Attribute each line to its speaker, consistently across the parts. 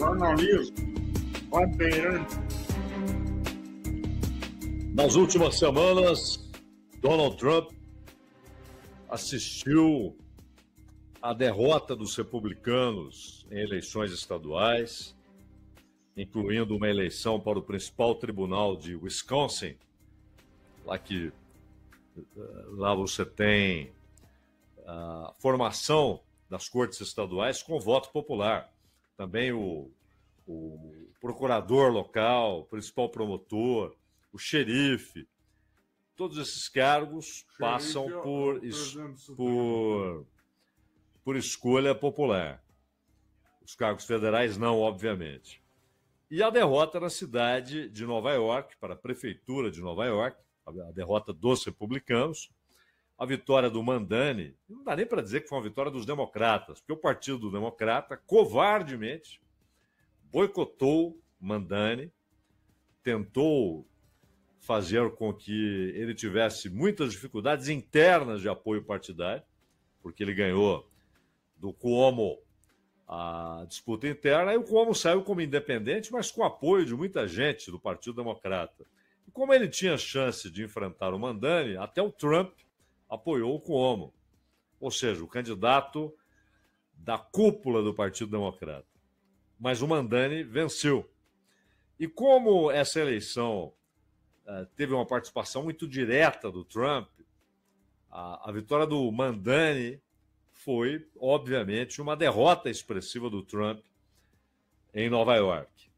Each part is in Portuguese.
Speaker 1: jornalismo bandeirante.
Speaker 2: Nas últimas semanas, Donald Trump assistiu à derrota dos republicanos em eleições estaduais, incluindo uma eleição para o principal tribunal de Wisconsin, lá você tem a formação das cortes estaduais com voto popular. Também o procurador local, o principal promotor, o xerife, todos esses cargos passam por escolha popular. Os cargos federais não, obviamente. E a derrota na cidade de Nova York, para a prefeitura de Nova York, a derrota dos republicanos, a vitória do Mandani, não dá nem para dizer que foi uma vitória dos democratas, porque o Partido Democrata, covardemente, boicotou Mandani, tentou fazer com que ele tivesse muitas dificuldades internas de apoio partidário, porque ele ganhou do Cuomo a disputa interna, e o Cuomo saiu como independente, mas com apoio de muita gente do Partido Democrata. E como ele tinha chance de enfrentar o Mandani, até o Trump apoiou o Cuomo, ou seja, o candidato da cúpula do Partido Democrata. Mas o Mandani venceu. E como essa eleição teve uma participação muito direta do Trump, a vitória do Mandani foi, obviamente, uma derrota expressiva do Trump em Nova York.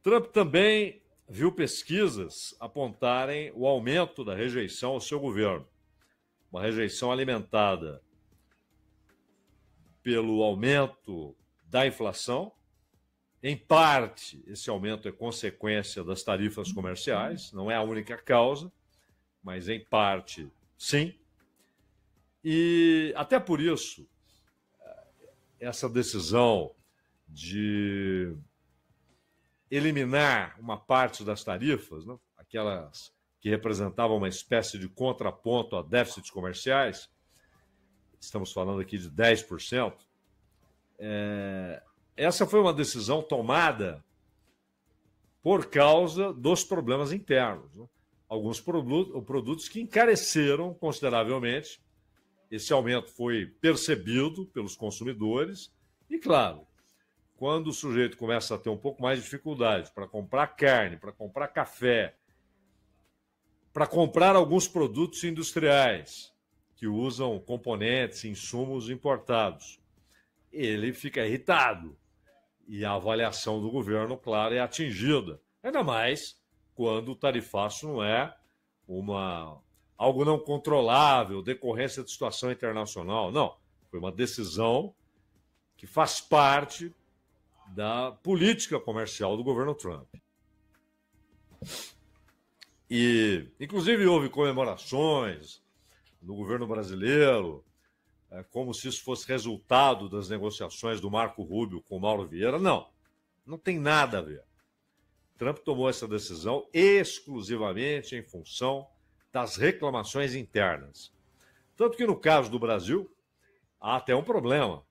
Speaker 2: Trump também viu pesquisas apontarem o aumento da rejeição ao seu governo. Uma rejeição alimentada pelo aumento da inflação. Em parte, esse aumento é consequência das tarifas comerciais, não é a única causa, mas em parte, sim. E até por isso, essa decisão de eliminar uma parte das tarifas, né, aquelas que representavam uma espécie de contraponto a déficits comerciais, estamos falando aqui de 10%, essa foi uma decisão tomada por causa dos problemas internos, né? Alguns produtos que encareceram consideravelmente. Esse aumento foi percebido pelos consumidores e, claro, quando o sujeito começa a ter um pouco mais de dificuldade para comprar carne, para comprar café, para comprar alguns produtos industriais que usam componentes, insumos importados, ele fica irritado. E a avaliação do governo, claro, é atingida. Ainda mais quando o tarifaço não é algo não controlável, decorrência de situação internacional. Não, foi uma decisão que faz parte da política comercial do governo Trump. E, inclusive, houve comemorações no governo brasileiro, como se isso fosse resultado das negociações do Marco Rubio com o Mauro Vieira. Não, não tem nada a ver. Trump tomou essa decisão exclusivamente em função das reclamações internas. Tanto que, no caso do Brasil, há até um problema.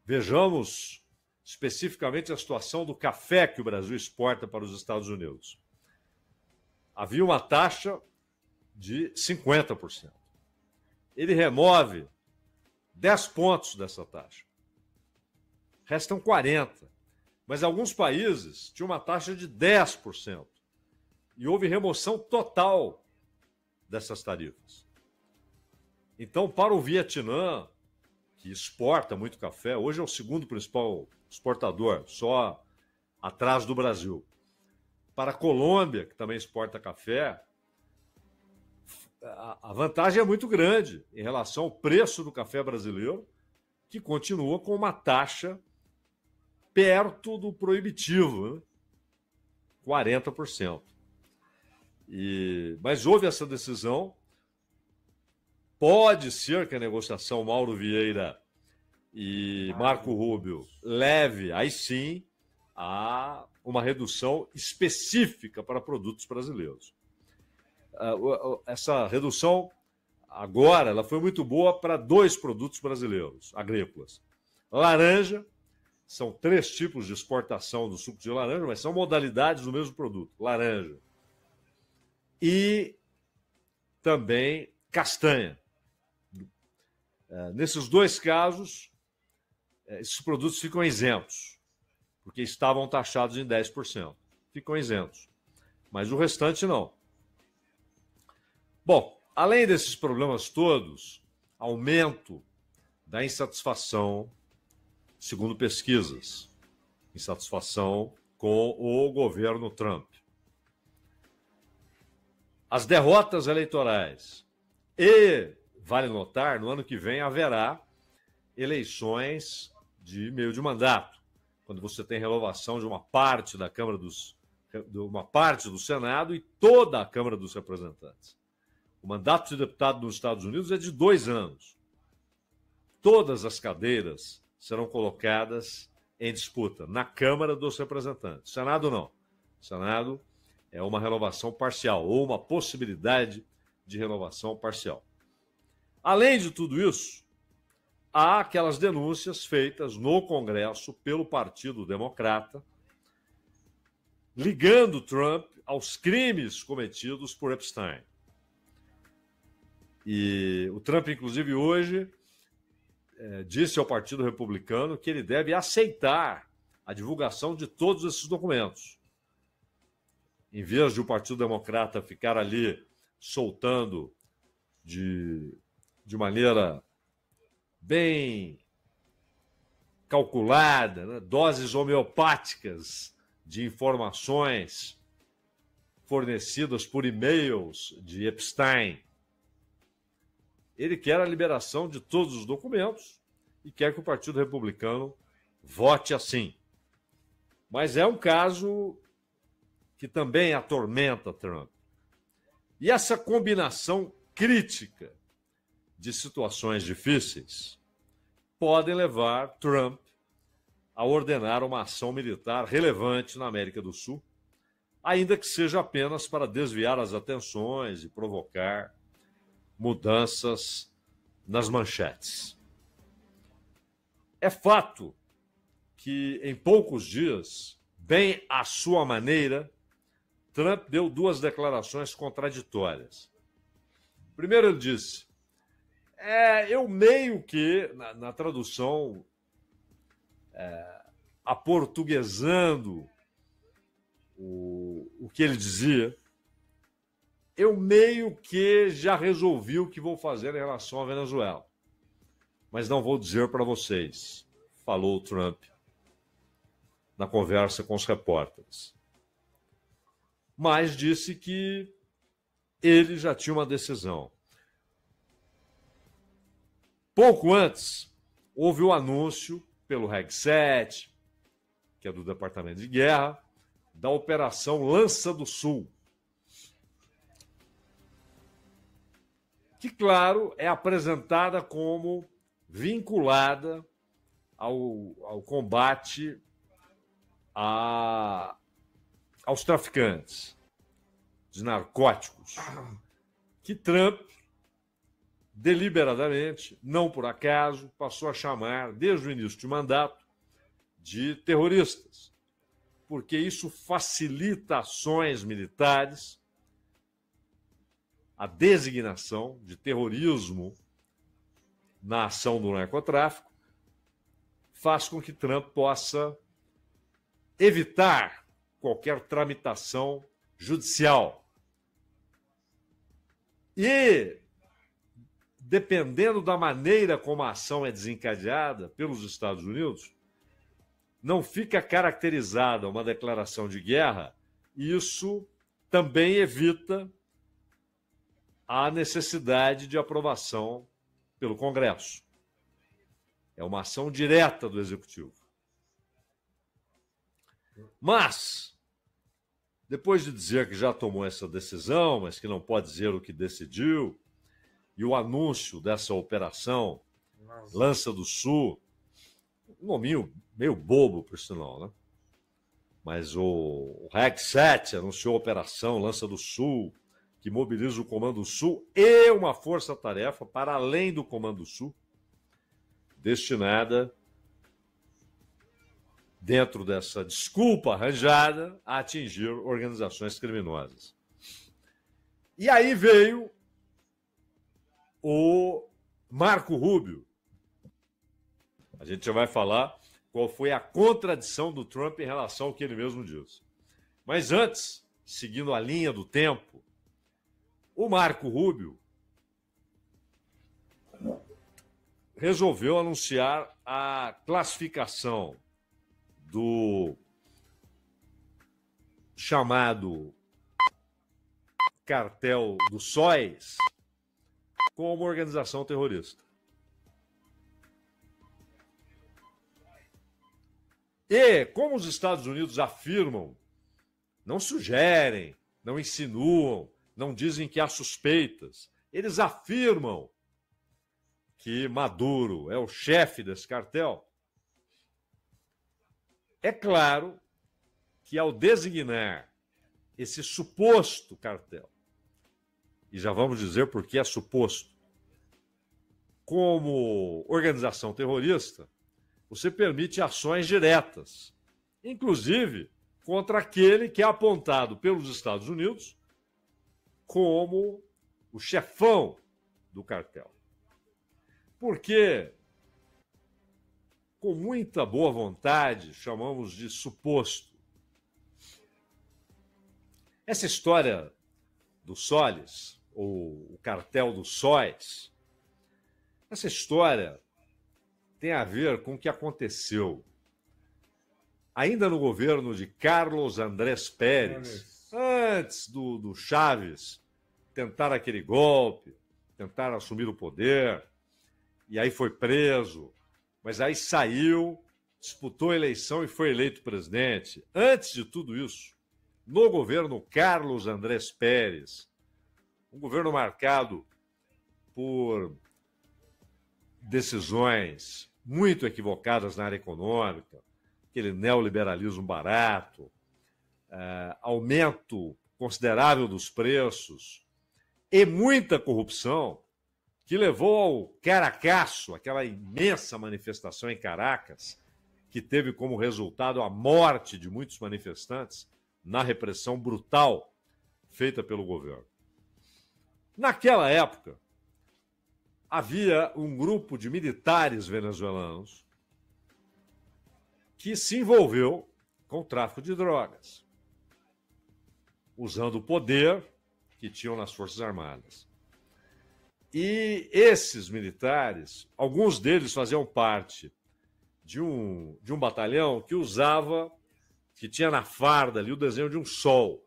Speaker 2: Vejamos especificamente a situação do café que o Brasil exporta para os Estados Unidos. Havia uma taxa de 50%. Ele remove 10 pontos dessa taxa. Restam 40%. Mas alguns países tinham uma taxa de 10%. E houve remoção total dessas tarifas. Então, para o Vietnã, que exporta muito café, hoje é o segundo principal exportador, só atrás do Brasil. Para a Colômbia, que também exporta café, a vantagem é muito grande em relação ao preço do café brasileiro, que continua com uma taxa perto do proibitivo, né? 40%. Mas houve essa decisão. Pode ser que a negociação Mauro Vieira e Marco Rubio leve, aí sim, a uma redução específica para produtos brasileiros. Essa redução, agora, ela foi muito boa para 2 produtos brasileiros, agrícolas. Laranja, são 3 tipos de exportação do suco de laranja, mas são modalidades do mesmo produto, laranja. E também castanha. Nesses 2 casos, esses produtos ficam isentos, porque estavam taxados em 10%. Ficam isentos. Mas o restante não. Bom, além desses problemas todos, aumento da insatisfação, segundo pesquisas, insatisfação com o governo Trump. As derrotas eleitorais. E, vale notar, no ano que vem haverá eleições de meio de mandato, quando você tem renovação de uma parte da Câmara de uma parte do Senado e toda a Câmara dos Representantes. O mandato de deputado nos Estados Unidos é de 2 anos. Todas as cadeiras serão colocadas em disputa na Câmara dos Representantes. Senado não. Senado é uma renovação parcial ou uma possibilidade de renovação parcial. Além de tudo isso, há aquelas denúncias feitas no Congresso pelo Partido Democrata, ligando Trump aos crimes cometidos por Epstein. E o Trump, inclusive, hoje disse ao Partido Republicano que ele deve aceitar a divulgação de todos esses documentos. Em vez de o Partido Democrata ficar ali soltando de maneira bem calculada, né, doses homeopáticas de informações fornecidas por e-mails de Epstein. Ele quer a liberação de todos os documentos e quer que o Partido Republicano vote assim. Mas é um caso que também atormenta Trump. E essa combinação crítica de situações difíceis podem levar Trump a ordenar uma ação militar relevante na América do Sul, ainda que seja apenas para desviar as atenções e provocar mudanças nas manchetes. É fato que, em poucos dias, bem à sua maneira, Trump deu 2 declarações contraditórias. Primeiro, ele disse: eu meio que, na tradução, aportuguesando o que ele dizia, eu meio que já resolvi o que vou fazer em relação à Venezuela. Mas não vou dizer para vocês, falou Trump na conversa com os repórteres. Mas disse que ele já tinha uma decisão. Pouco antes, houve o anúncio pelo Reg 7, que é do Departamento de Guerra, da Operação Lança do Sul, que, claro, é apresentada como vinculada ao combate aos traficantes de narcóticos, que Trump, deliberadamente, não por acaso, passou a chamar, desde o início de mandato, de terroristas, porque isso facilita ações militares. A designação de terrorismo na ação do narcotráfico faz com que Trump possa evitar qualquer tramitação judicial. E, dependendo da maneira como a ação é desencadeada pelos Estados Unidos, não fica caracterizada uma declaração de guerra, e isso também evita a necessidade de aprovação pelo Congresso. É uma ação direta do Executivo. Mas, depois de dizer que já tomou essa decisão, mas que não pode dizer o que decidiu, e o anúncio dessa operação Lança do Sul, um nominho meio bobo, por sinal, né? Mas o Reg 7 anunciou a Operação Lança do Sul, que mobiliza o Comando Sul e uma força-tarefa para além do Comando Sul, destinada dentro dessa desculpa arranjada, a atingir organizações criminosas. E aí veio o Marco Rubio. A gente já vai falar qual foi a contradição do Trump em relação ao que ele mesmo disse. Mas antes, seguindo a linha do tempo, o Marco Rubio resolveu anunciar a classificação do chamado cartel dos sóis como organização terrorista. E, como os Estados Unidos afirmam, não sugerem, não insinuam, não dizem que há suspeitas, eles afirmam que Maduro é o chefe desse cartel. É claro que, ao designar esse suposto cartel, e já vamos dizer por que é suposto, como organização terrorista, você permite ações diretas, inclusive contra aquele que é apontado pelos Estados Unidos como o chefão do cartel. Porque, com muita boa vontade, chamamos de suposto. Essa história do Soles, ou o cartel dos sóis, essa história tem a ver com o que aconteceu ainda no governo de Carlos Andrés Pérez, antes do Chaves tentar aquele golpe, tentar assumir o poder, e aí foi preso, mas aí saiu, disputou a eleição e foi eleito presidente. Antes de tudo isso, no governo Carlos Andrés Pérez, um governo marcado por decisões muito equivocadas na área econômica, aquele neoliberalismo barato, aumento considerável dos preços e muita corrupção, que levou ao Caracaço, aquela imensa manifestação em Caracas, que teve como resultado a morte de muitos manifestantes na repressão brutal feita pelo governo. Naquela época, havia um grupo de militares venezuelanos que se envolveu com o tráfico de drogas, usando o poder que tinham nas Forças Armadas. E esses militares, alguns deles faziam parte de um batalhão que usava, que tinha na farda ali o desenho de um sol.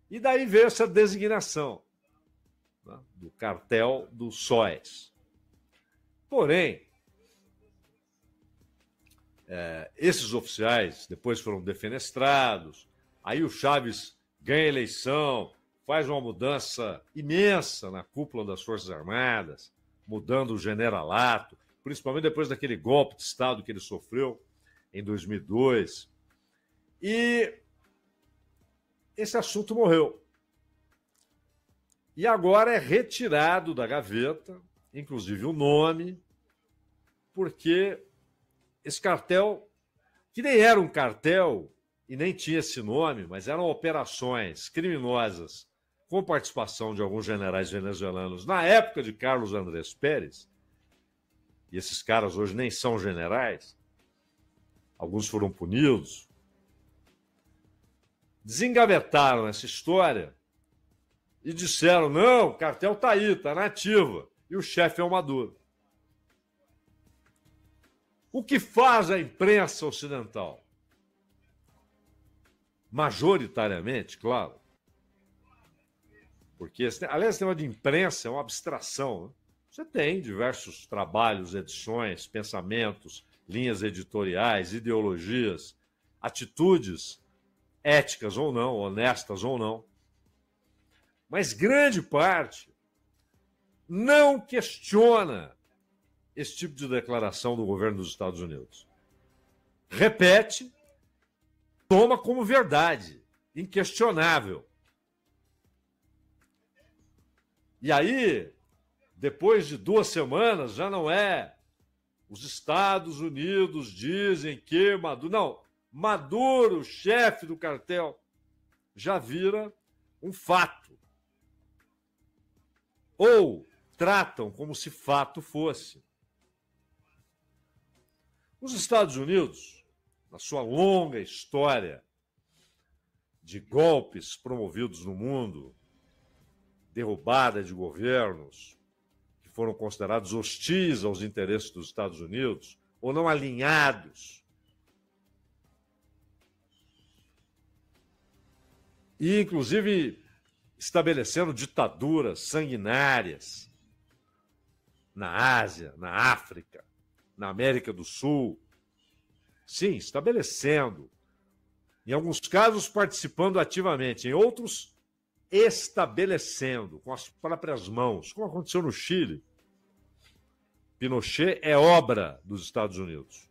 Speaker 2: E daí veio essa designação, né, do cartel dos sóis. Porém, esses oficiais depois foram defenestrados, aí o Chaves ganha a eleição, faz uma mudança imensa na cúpula das Forças Armadas, mudando o generalato, principalmente depois daquele golpe de Estado que ele sofreu em 2002. E esse assunto morreu. E agora é retirado da gaveta, inclusive o nome, porque esse cartel, que nem era um cartel e nem tinha esse nome, mas eram operações criminosas com participação de alguns generais venezuelanos na época de Carlos Andrés Pérez, e esses caras hoje nem são generais, alguns foram punidos, desengavetaram essa história e disseram, não, o cartel está aí, está na ativa, e o chefe é o Maduro. O que faz a imprensa ocidental? Majoritariamente, claro, porque, aliás, esse tema de imprensa é uma abstração, né? Você tem diversos trabalhos, edições, pensamentos, linhas editoriais, ideologias, atitudes éticas ou não, honestas ou não. Mas grande parte não questiona esse tipo de declaração do governo dos Estados Unidos. Repete, toma como verdade, inquestionável. E aí, depois de 2 semanas, já não é Os Estados Unidos dizem que Maduro... Não, Maduro, chefe do cartel, já vira um fato. Ou tratam como se fato fosse. Os Estados Unidos, na sua longa história de golpes promovidos no mundo, derrubada de governos que foram considerados hostis aos interesses dos Estados Unidos ou não alinhados, e inclusive estabelecendo ditaduras sanguinárias na Ásia, na África, na América do Sul. Sim, estabelecendo. Em alguns casos, participando ativamente. Em outros, estabelecendo com as próprias mãos, como aconteceu no Chile. Pinochet é obra dos Estados Unidos.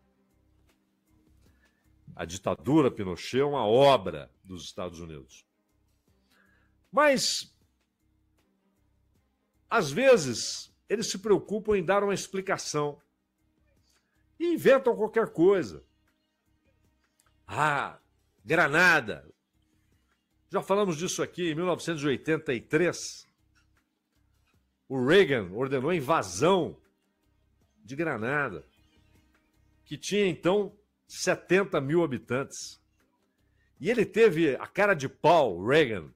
Speaker 2: A ditadura Pinochet é uma obra dos Estados Unidos. Mas, às vezes, eles se preocupam em dar uma explicação e inventam qualquer coisa. Ah, Granada. Já falamos disso aqui em 1983. O Reagan ordenou a invasão de Granada, que tinha então 70 mil habitantes. E ele teve a cara de pau, Reagan,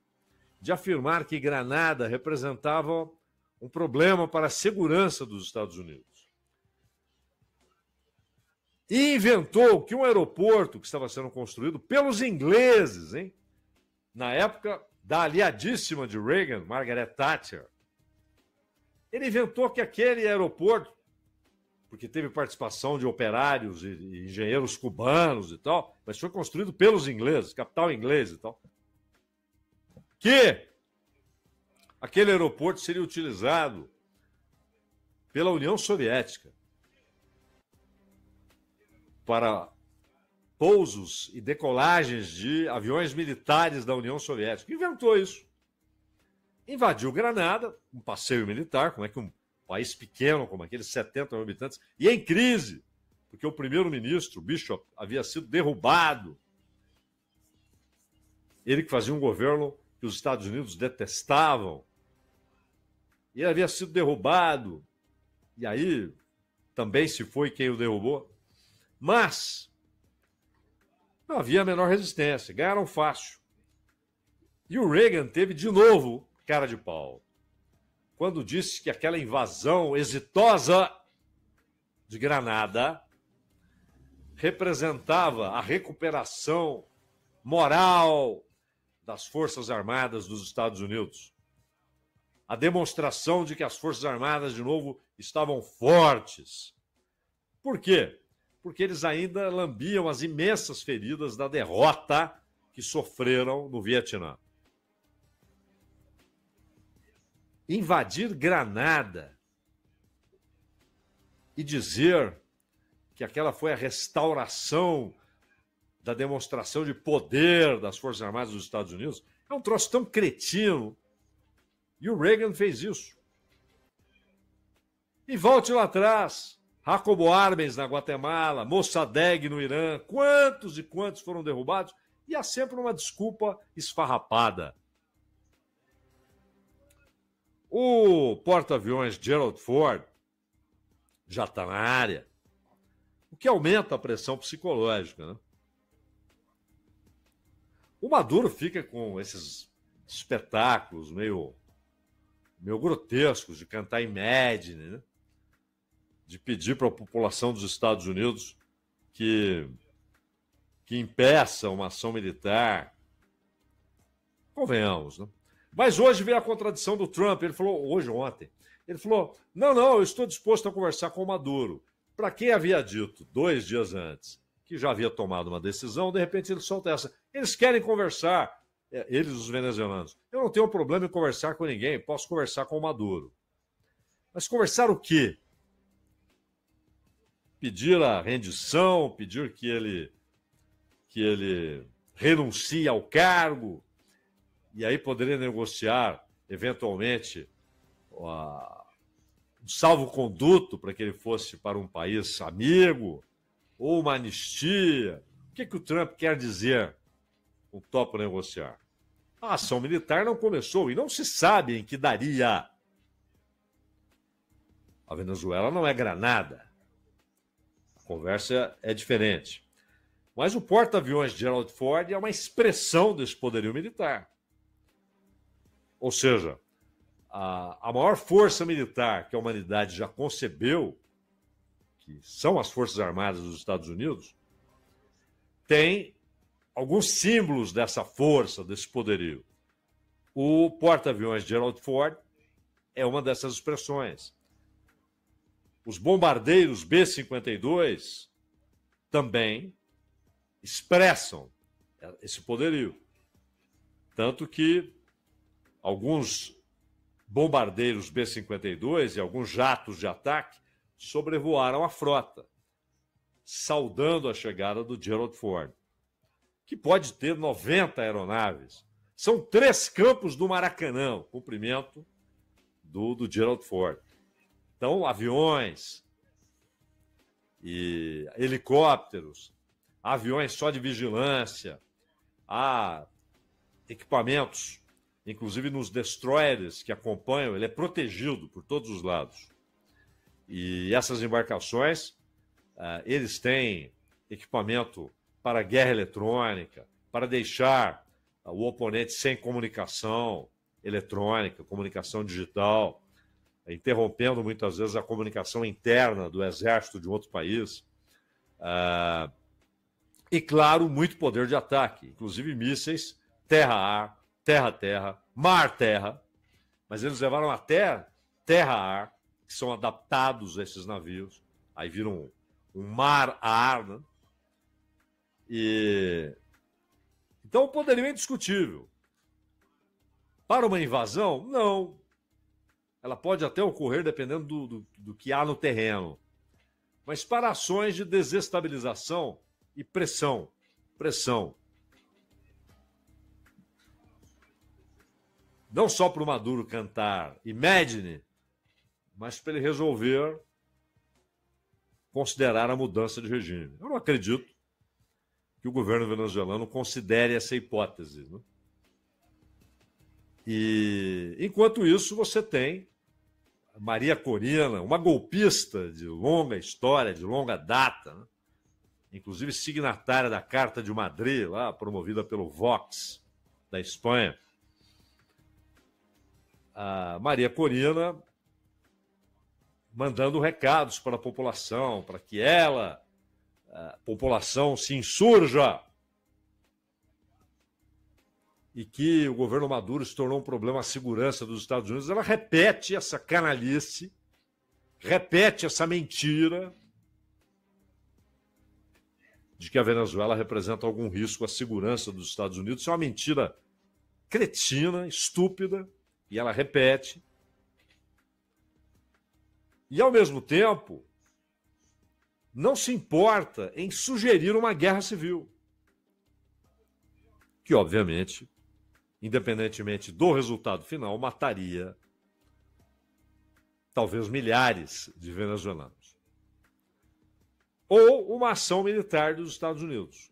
Speaker 2: de afirmar que Granada representava um problema para a segurança dos Estados Unidos. E inventou que um aeroporto que estava sendo construído pelos ingleses, hein? Na época da aliadíssima de Reagan, Margaret Thatcher, ele inventou que aquele aeroporto, porque teve participação de operários e engenheiros cubanos e tal, mas foi construído pelos ingleses, capital inglês e tal, que aquele aeroporto seria utilizado pela União Soviética para pousos e decolagens de aviões militares da União Soviética. Inventou isso. Invadiu Granada, um passeio militar, como é que um país pequeno como aquele, 70 mil habitantes, e em crise, porque o primeiro-ministro, Bishop, havia sido derrubado. Ele que fazia um governo que os Estados Unidos detestavam. E ele havia sido derrubado. E aí também se foi quem o derrubou. Mas não havia a menor resistência, ganharam fácil. E o Reagan teve de novo cara de pau, quando disse que aquela invasão exitosa de Granada representava a recuperação moral das Forças Armadas dos Estados Unidos. A demonstração de que as Forças Armadas, de novo, estavam fortes. Por quê? Porque eles ainda lambiam as imensas feridas da derrota que sofreram no Vietnã. Invadir Granada e dizer que aquela foi a restauração da demonstração de poder das Forças Armadas dos Estados Unidos é um troço tão cretino. E o Reagan fez isso. E volte lá atrás. Jacobo Arbenz na Guatemala, Mossadegh no Irã, quantos e quantos foram derrubados? E há sempre uma desculpa esfarrapada. O porta-aviões Gerald Ford já está na área, o que aumenta a pressão psicológica, né? O Maduro fica com esses espetáculos meio grotescos de cantar Imagine, né? De pedir para a população dos Estados Unidos que impeça uma ação militar. Convenhamos, né? Mas hoje veio a contradição do Trump. Ele falou, ontem, ele falou, não, eu estou disposto a conversar com o Maduro. Para quem havia dito 2 dias antes que já havia tomado uma decisão, de repente ele solta essa. Eles querem conversar, eles, os venezuelanos. Eu não tenho problema em conversar com ninguém, posso conversar com o Maduro. Mas conversar o quê? Pedir a rendição, pedir que ele renuncie ao cargo, e aí poderia negociar, eventualmente, um salvo-conduto para que ele fosse para um país amigo, ou uma anistia. O que o Trump quer dizer com topo negociar? A ação militar não começou e não se sabe em que daria. A Venezuela não é Granada. A conversa é diferente. Mas o porta-aviões Gerald Ford é uma expressão desse poderio militar. Ou seja, a maior força militar que a humanidade já concebeu, que são as Forças Armadas dos Estados Unidos, tem alguns símbolos dessa força, desse poderio. O porta-aviões Gerald Ford é uma dessas expressões. Os bombardeiros B-52 também expressam esse poderio. Tanto que alguns bombardeiros B-52 e alguns jatos de ataque sobrevoaram a frota, saudando a chegada do Gerald Ford, que pode ter 90 aeronaves. São 3 campos do Maracanã, o comprimento do Gerald Ford. Então, aviões e helicópteros, aviões só de vigilância, há equipamentos, inclusive nos destroyers que acompanham, ele é protegido por todos os lados. E essas embarcações, eles têm equipamento para guerra eletrônica, para deixar o oponente sem comunicação eletrônica, comunicação digital, interrompendo muitas vezes a comunicação interna do exército de um outro país. E, claro, muito poder de ataque, inclusive mísseis terra-ar, terra-terra, mar-terra, mas eles levaram até terra-ar, que são adaptados a esses navios, aí viram um mar-ar, né? Então o poderio é indiscutível. Para uma invasão, não. Ela pode até ocorrer dependendo do que há no terreno. Mas para ações de desestabilização e pressão, não só para o Maduro cantar Imagine, mas para ele resolver considerar a mudança de regime. Eu não acredito que o governo venezuelano considere essa hipótese, né? E, enquanto isso, você tem Maria Corina, uma golpista de longa história, de longa data, né? Inclusive signatária da Carta de Madrid, lá promovida pelo Vox, da Espanha. A Maria Corina mandando recados para a população, para que a população se insurja e que o governo Maduro se tornou um problema à segurança dos Estados Unidos. Ela repete essa canalice, repete essa mentira de que a Venezuela representa algum risco à segurança dos Estados Unidos. Isso é uma mentira cretina, estúpida, e ela repete. E, ao mesmo tempo, não se importa em sugerir uma guerra civil, que, obviamente, independentemente do resultado final, mataria talvez milhares de venezuelanos. Ou uma ação militar dos Estados Unidos,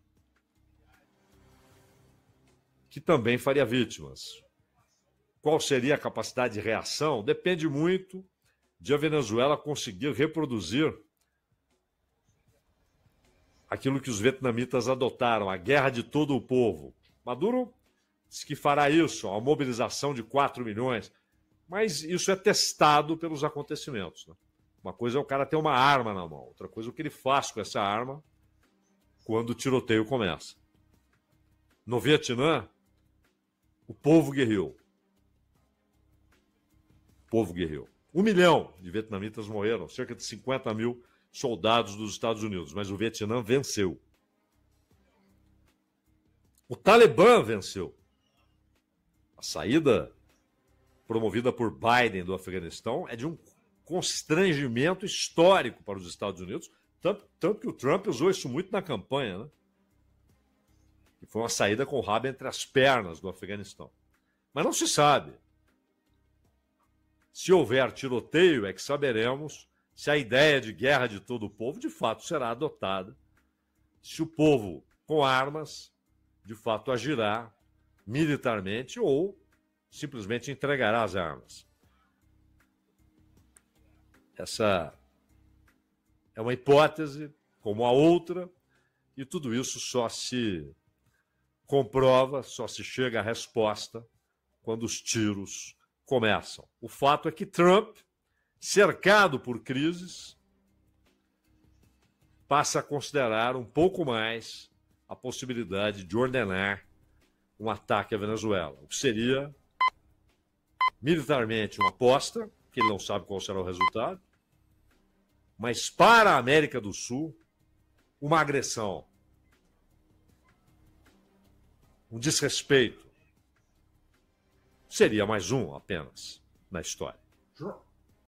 Speaker 2: que também faria vítimas. Qual seria a capacidade de reação? Depende muito de a Venezuela conseguir reproduzir aquilo que os vietnamitas adotaram, a guerra de todo o povo. Maduro diz que fará isso, a mobilização de 4 milhões, mas isso é testado pelos acontecimentos, né? Uma coisa é o cara ter uma arma na mão, outra coisa é o que ele faz com essa arma quando o tiroteio começa. No Vietnã, o povo guerreou. 1 milhão de vietnamitas morreram, cerca de 50 mil soldados dos Estados Unidos, mas o Vietnã venceu. O Talibã venceu. A saída promovida por Biden do Afeganistão é de um constrangimento histórico para os Estados Unidos, tanto que o Trump usou isso muito na campanha, né? Que foi uma saída com o rabo entre as pernas do Afeganistão. Mas não se sabe. Se houver tiroteio, é que saberemos se a ideia de guerra de todo o povo de fato será adotada, se o povo com armas de fato agirá militarmente ou simplesmente entregará as armas. Essa é uma hipótese, como a outra, e tudo isso só se comprova, só se chega à resposta quando os tiros começam. O fato é que Trump, cercado por crises, passa a considerar um pouco mais a possibilidade de ordenar um ataque à Venezuela, o que seria militarmente uma aposta, que ele não sabe qual será o resultado, mas para a América do Sul, uma agressão, um desrespeito, seria mais um apenas na história.